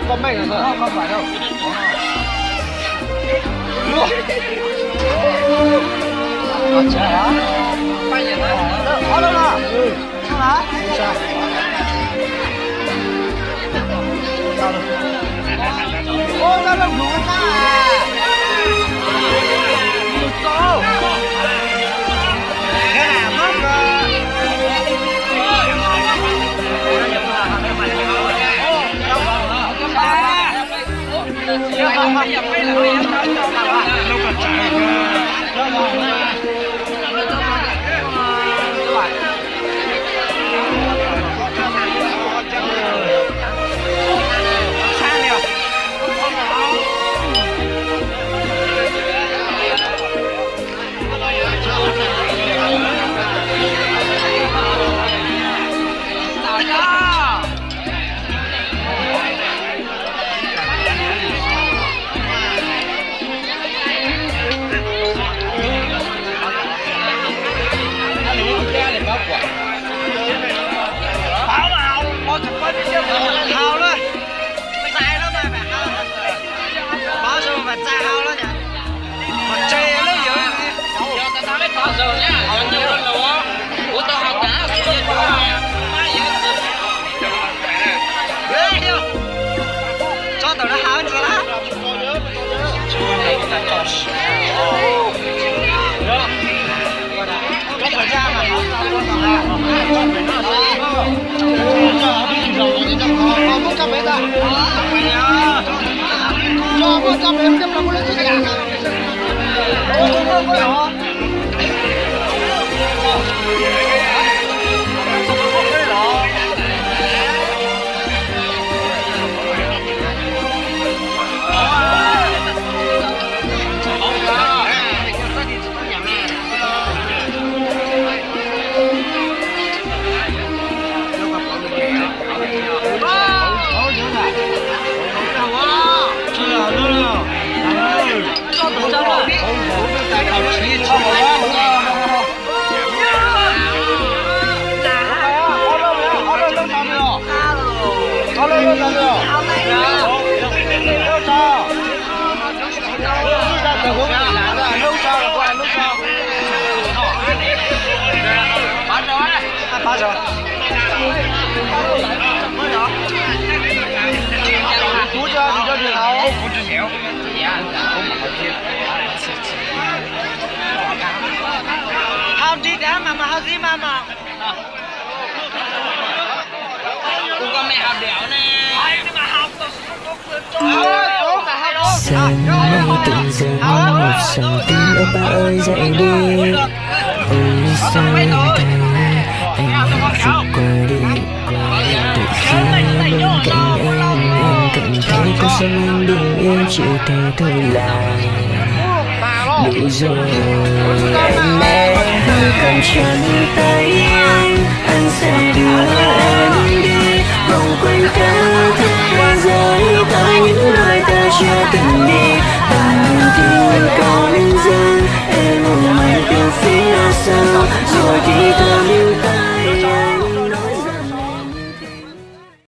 con mày là không phải đâu. Trời hả? Bay vậy hả? Ở đâu nào? Sao hả? Sao? Ô, sao đâu đủ ta à? Cô. Cái nào mất rồi? Hao luôn, dài lắm mà hao, bao giờ mà dài hao lắm nhỉ, mà chơi nó dữ. Giờ tao biết bao giờ nhá, còn nhiều hơn nữa, của tao học cả cái gì đó, ghê chưa, cho tao nó hao chưa đó. Có phải ra mà nó cho 100 mét ra. Cho 100 mét tiếp là có lấy cái gà. Bắt rồi. Chú cho thì cho gì đâu. Học đi đã mà học gì mà. Cũng có mẹ học đéo nè. Mà học Sáng nay tự dưng một dòng tin ông ba ơi dậy đi. Ôi sao thấy anh hạnh phúc qua đi. Từ khi bên cạnh em cảm thấy cuộc sống anh bình yên chỉ thế thôi là đủ rồi. Em cầm chân tay anh sẽ đưa em đi vòng quanh cả thế giới tới những nơi ta chưa từng đi.